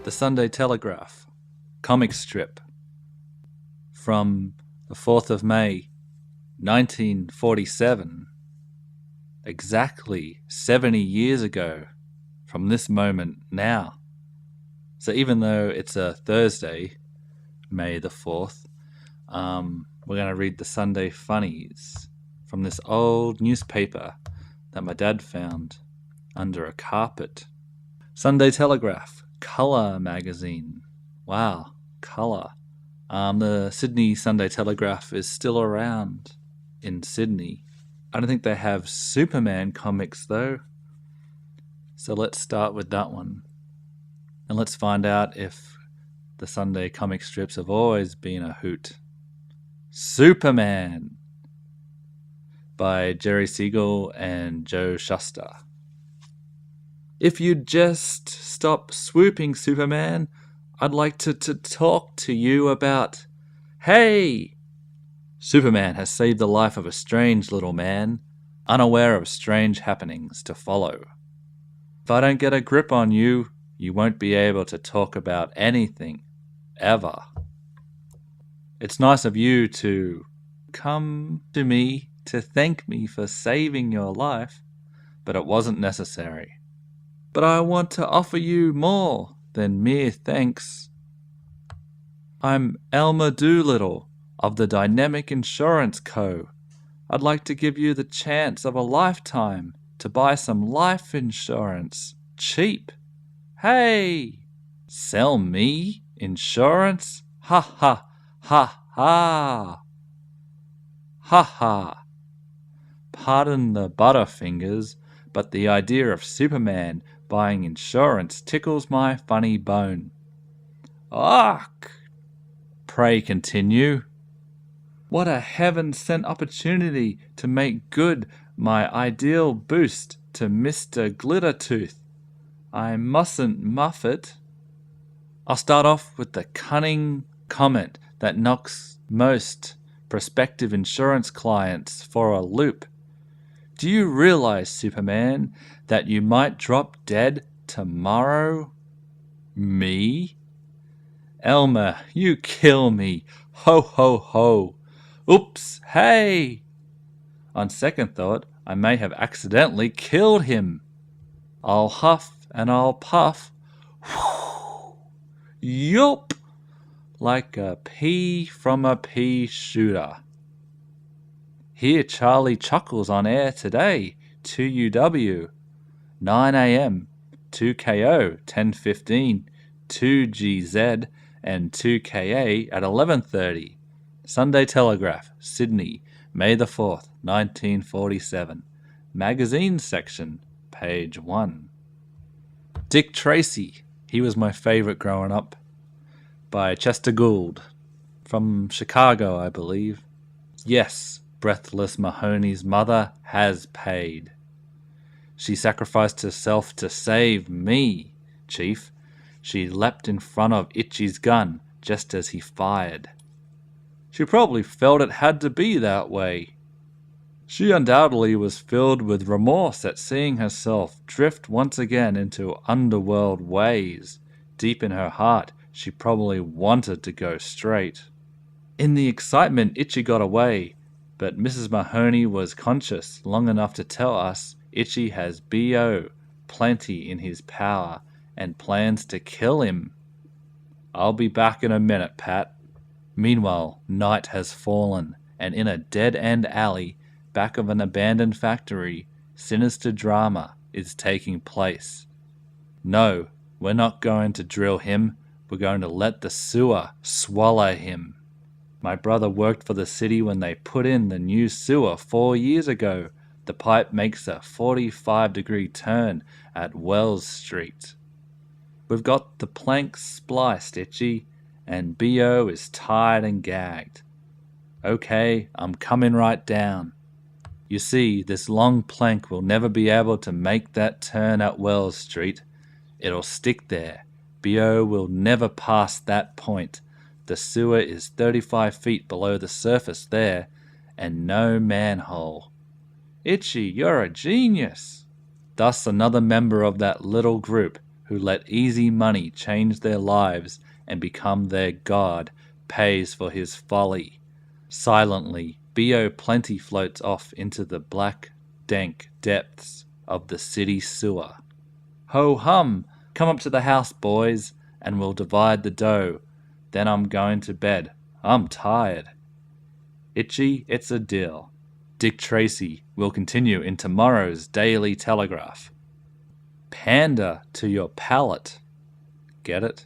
The Sunday Telegraph, comic strip, from the 4th of May, 1947, exactly 70 years ago from this moment now. So even though it's a Thursday, May the 4th, we're going to read the Sunday Funnies from this old newspaper that my dad found under a carpet. Sunday Telegraph, colour magazine. Wow, colour. The Sydney Sunday Telegraph is still around in Sydney. I don't think they have Superman comics though. So let's start with that one. And let's find out if the Sunday comic strips have always been a hoot. Superman by Jerry Siegel and Joe Shuster. If you'd just stop swooping, Superman, I'd like to talk to you about... Hey! Superman has saved the life of a strange little man, unaware of strange happenings to follow. If I don't get a grip on you, you won't be able to talk about anything, ever. It's nice of you to come to me to thank me for saving your life, but it wasn't necessary. But I want to offer you more than mere thanks. I'm Elmer Doolittle of the Dynamic Insurance Co. I'd like to give you the chance of a lifetime to buy some life insurance. Cheap. Hey! Sell me insurance? Ha ha ha ha. Ha ha. Pardon the butterfingers, but the idea of Superman buying insurance tickles my funny bone. Ark! Pray continue. What a heaven-sent opportunity to make good my ideal boost to Mr. Glittertooth. I mustn't muff it. I'll start off with the cunning comment that knocks most prospective insurance clients for a loop. Do you realize, Superman, that you might drop dead tomorrow? Me? Elmer, you kill me. Ho ho ho. Oops, hey! On second thought, I may have accidentally killed him. I'll huff and I'll puff. Yup! Like a pea from a pea shooter. Hear Charlie Chuckles on air today, 2UW, 9 a.m, 2KO, 10:15, 2GZ, and 2KA at 11:30. Sunday Telegraph, Sydney, May the 4th, 1947. Magazine section, page 1. Dick Tracy, he was my favourite growing up, by Chester Gould, from Chicago, I believe. Yes, Breathless Mahoney's mother has paid. She sacrificed herself to save me, Chief. She leapt in front of Itchy's gun just as he fired. She probably felt it had to be that way. She undoubtedly was filled with remorse at seeing herself drift once again into underworld ways. Deep in her heart, she probably wanted to go straight. In the excitement, Itchy got away, but Mrs. Mahoney was conscious long enough to tell us Itchy has B.O. plenty in his power and plans to kill him. I'll be back in a minute, Pat. Meanwhile, night has fallen, and in a dead-end alley back of an abandoned factory, sinister drama is taking place. No, we're not going to drill him. We're going to let the sewer swallow him. My brother worked for the city when they put in the new sewer 4 years ago. The pipe makes a 45-degree turn at Wells Street. We've got the planks spliced, Itchy, and B.O. is tied and gagged. Okay, I'm coming right down. You see, this long plank will never be able to make that turn at Wells Street. It'll stick there. B.O. will never pass that point. The sewer is 35 feet below the surface there, and no manhole. Itchy, you're a genius. Thus another member of that little group who let easy money change their lives and become their god pays for his folly. Silently, B.O. Plenty floats off into the black, dank depths of the city sewer. Ho-hum! Come up to the house, boys, and we'll divide the dough. Then I'm going to bed. I'm tired. Itchy, it's a deal. Dick Tracy will continue in tomorrow's Daily Telegraph. Panda to your palate. Get it?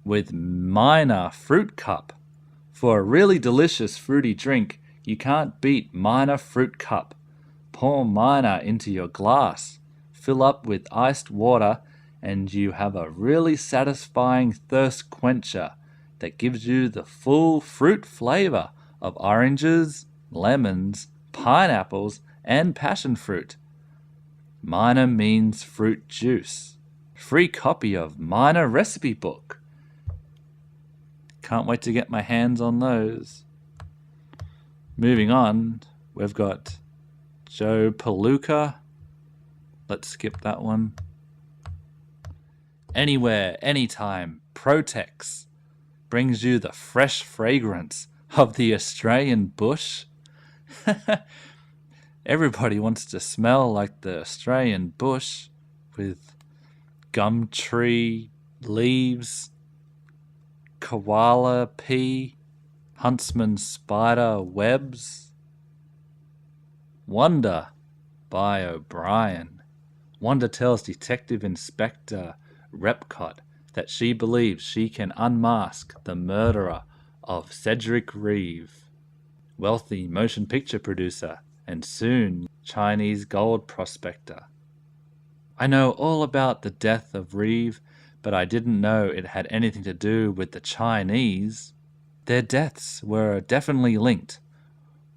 With Minor Fruit Cup. For a really delicious fruity drink, you can't beat Minor Fruit Cup. Pour Minor into your glass. Fill up with iced water and you have a really satisfying thirst quencher that gives you the full fruit flavor of oranges, lemons, pineapples, and passion fruit. Minor means fruit juice. Free copy of Minor Recipe Book. Can't wait to get my hands on those. Moving on, we've got Joe Palooka. Let's skip that one. Anywhere, anytime, Protex brings you the fresh fragrance of the Australian bush. Everybody wants to smell like the Australian bush with gum tree leaves, koala pea, huntsman spider webs. Wonder by O'Brien. Wanda tells Detective Inspector Repcott that she believes she can unmask the murderer of Cedric Reeve, wealthy motion picture producer and soon Chinese gold prospector. I know all about the death of Reeve, but I didn't know it had anything to do with the Chinese. Their deaths were definitely linked.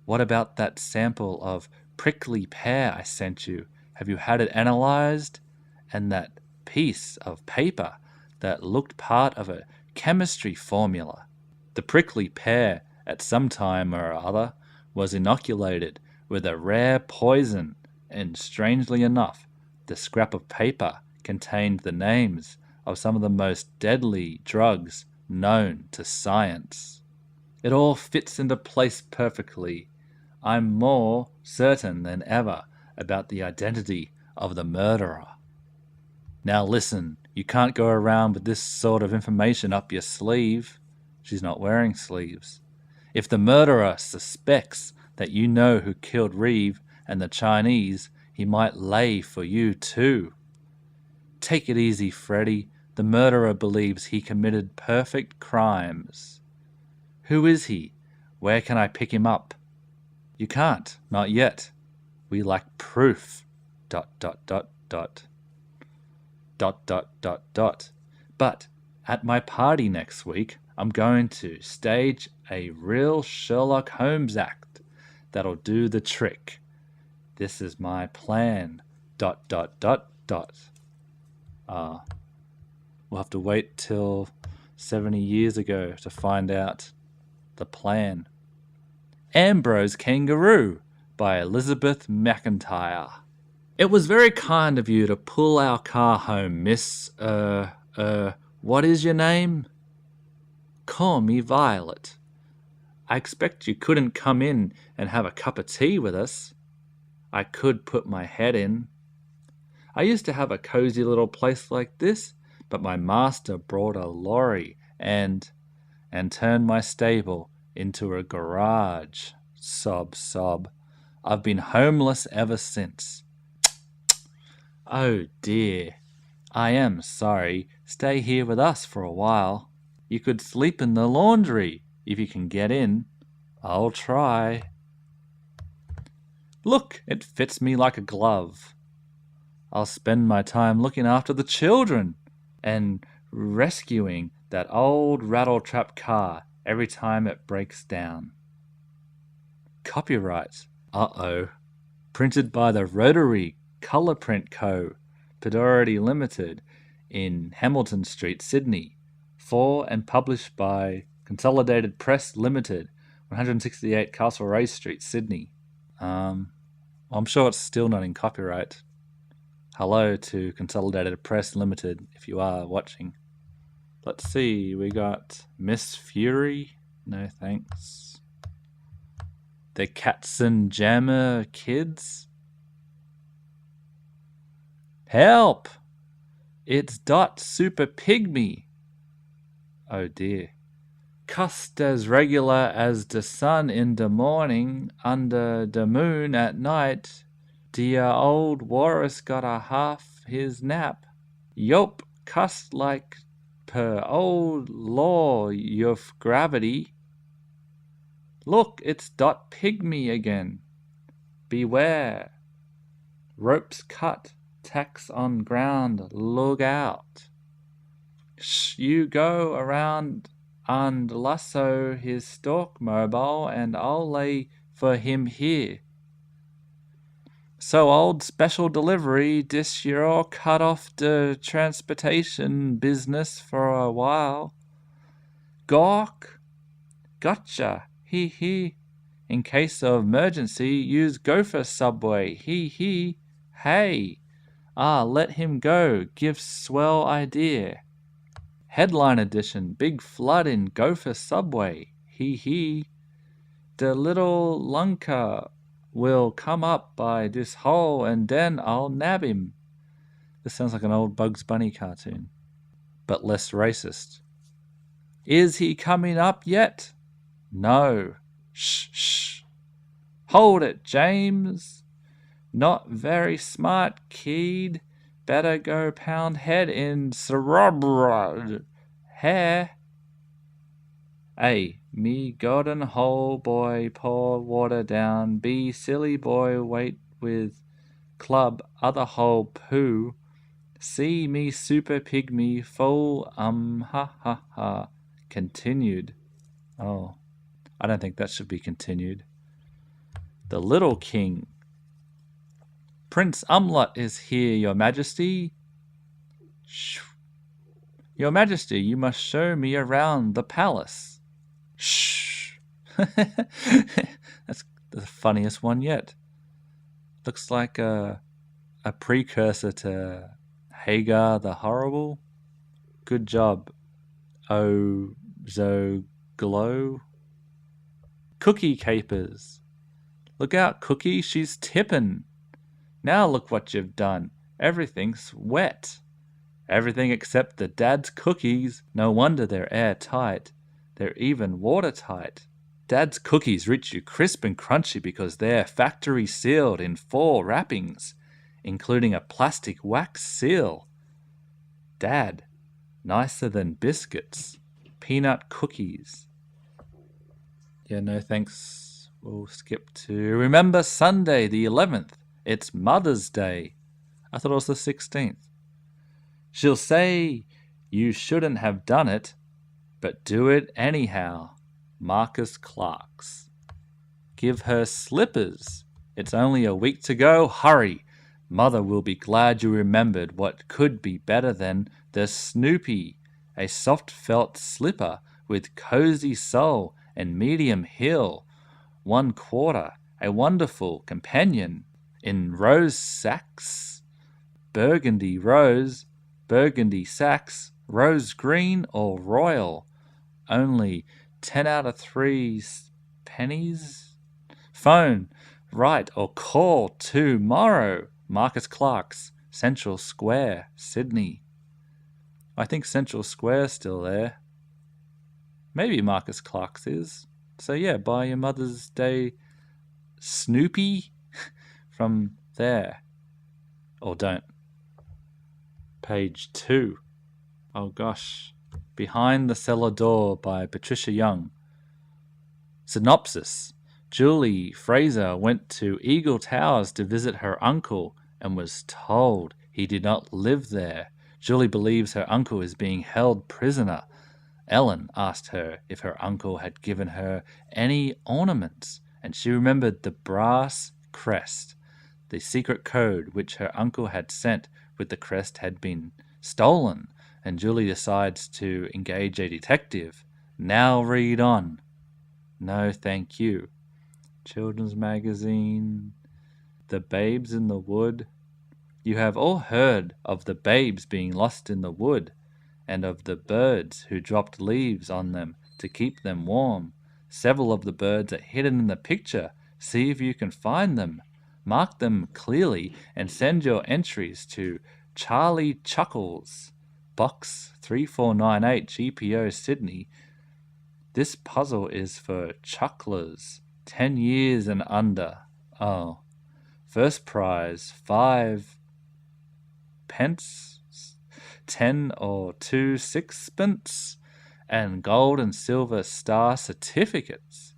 What about that sample of prickly pear I sent you? Have you had it analyzed? And that piece of paper that looked part of a chemistry formula. The prickly pear, at some time or other, was inoculated with a rare poison, and strangely enough, the scrap of paper contained the names of some of the most deadly drugs known to science. It all fits into place perfectly. I'm more certain than ever about the identity of the murderer. Now listen, you can't go around with this sort of information up your sleeve. She's not wearing sleeves. If the murderer suspects that you know who killed Reeve and the Chinese, he might lay for you too. Take it easy, Freddy. The murderer believes he committed perfect crimes. Who is he? Where can I pick him up? You can't, not yet. We lack proof. ... But at my party next week, I'm going to stage a real Sherlock Holmes act that'll do the trick. This is my plan. ... We'll have to wait till 70 years ago to find out the plan. Ambrose Kangaroo by Elizabeth McIntyre. It was very kind of you to pull our car home, Miss, what is your name? Call me Violet. I expect you couldn't come in and have a cup of tea with us. I could put my head in. I used to have a cozy little place like this, but my master brought a lorry and turned my stable into a garage. Sob, sob. I've been homeless ever since. Oh dear. I am sorry. Stay here with us for a while. You could sleep in the laundry if you can get in. I'll try. Look, it fits me like a glove. I'll spend my time looking after the children and rescuing that old rattle-trap car every time it breaks down. Copyright. Uh-oh. Printed by the Rotary Colour Print Co., Pedority Limited, in Hamilton Street, Sydney. For and published by Consolidated Press Limited, 168 Castlereagh Street, Sydney. I'm sure it's still not in copyright. Hello to Consolidated Press Limited, if you are watching. Let's see, we got Miss Fury. No thanks. The Katzenjammer Kids. Help! It's Dot Super Pygmy. Oh dear. Cussed as regular as the sun in the morning, under the moon at night. Dear old Walrus got a half his nap. Yup, cussed like per old law of gravity. Look, it's Dot Pygmy again. Beware. Ropes cut, tacks on ground, look out. Shh, you go around and lasso his stalk mobile, and I'll lay for him here. So old special delivery, this year cut off the transportation business for a while. Gawk, gotcha, hee hee. In case of emergency, use Gopher Subway, hee hee. Hey, let him go, give swell idea. Headline edition, big flood in Gopher Subway, hee hee. The little lunker will come up by this hole and then I'll nab him. This sounds like an old Bugs Bunny cartoon, but less racist. Is he coming up yet? No. Shh, shh. Hold it, James. Not very smart, kid. Better go pound head in cerebral hair. A, me golden hole boy, pour water down. B, silly boy, wait with club, other hole poo. C, me super pygmy, full, ha ha ha. Continued. Oh, I don't think that should be continued. The Little King. Prince Umlot is here, your majesty. Shh. Your majesty, you must show me around the palace. Shh. That's the funniest one yet. Looks like a precursor to Hagar the Horrible. Good job, Glow. Cookie capers. Look out, Cookie, she's tippin'. Now look what you've done. Everything's wet. Everything except the Dad's cookies. No wonder they're airtight. They're even watertight. Dad's cookies reach you crisp and crunchy because they're factory sealed in 4 wrappings, including a plastic wax seal. Dad, nicer than biscuits. Peanut cookies. Yeah, no thanks. We'll skip to Remember Sunday the 11th. It's Mother's Day. I thought it was the 16th. She'll say you shouldn't have done it, but do it anyhow. Marcus Clarks. Give her slippers. It's only a week to go. Hurry. Mother will be glad you remembered what could be better than the Snoopy, a soft felt slipper with cozy sole and medium heel. 1/4, a wonderful companion in rose sacks, burgundy rose, burgundy sacks, rose green or royal. Only 10 out of 3 pennies. Phone, write or call tomorrow. Marcus Clarks, Central Square, Sydney. I think Central Square's still there. Maybe Marcus Clarks is. So yeah, buy your Mother's Day Snoopy from there. Or don't. Page 2. Oh gosh. Behind the Cellar Door by Patricia Young. Synopsis. Julie Fraser went to Eagle Towers to visit her uncle and was told he did not live there. Julie believes her uncle is being held prisoner. Ellen asked her if her uncle had given her any ornaments, and she remembered the brass crest. The secret code which her uncle had sent with the crest had been stolen, and Julie decides to engage a detective. Now read on. No, thank you. Children's magazine. The Babes in the Wood. You have all heard of the babes being lost in the wood, and of the birds who dropped leaves on them to keep them warm. Several of the birds are hidden in the picture. See if you can find them. Mark them clearly and send your entries to Charlie Chuckles, Box 3498, GPO, Sydney. This puzzle is for chucklers, 10 years and under. Oh. First prize, 5 pence, 10 or 2 sixpence, and gold and silver star certificates.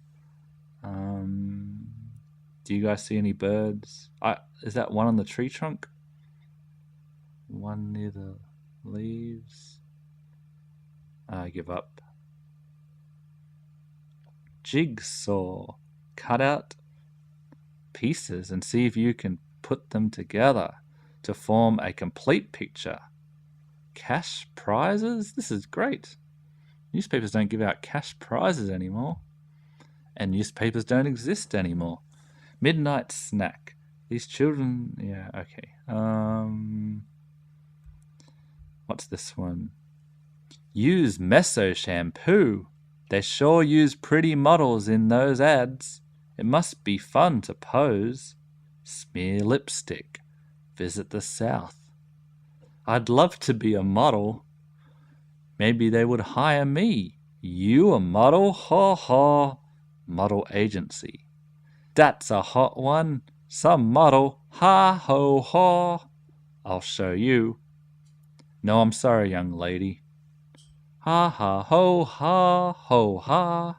Do you guys see any birds? Is that one on the tree trunk? One near the leaves? I give up. Jigsaw. Cut out pieces and see if you can put them together to form a complete picture. Cash prizes? This is great. Newspapers don't give out cash prizes anymore. And newspapers don't exist anymore. Midnight snack. These children... Yeah, okay. What's this one? Use Meso shampoo. They sure use pretty models in those ads. It must be fun to pose. Smear lipstick. Visit the South. I'd love to be a model. Maybe they would hire me. You a model? Ha ha. Model agency. That's a hot one. Some model. Ha ho ha. I'll show you. No, I'm sorry, young lady. Ha ha ho ha ho ha.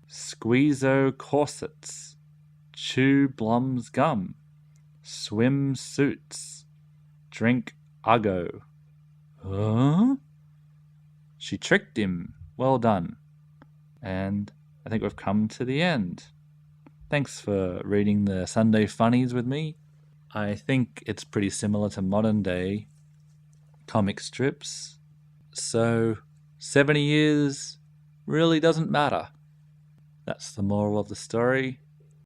Squeezo corsets. Chew Blum's gum. Swim suits. Drink Uggo. Huh? She tricked him. Well done. And I think we've come to the end. Thanks for reading the Sunday Funnies with me. I think it's pretty similar to modern day comic strips. So 70 years really doesn't matter. That's the moral of the story.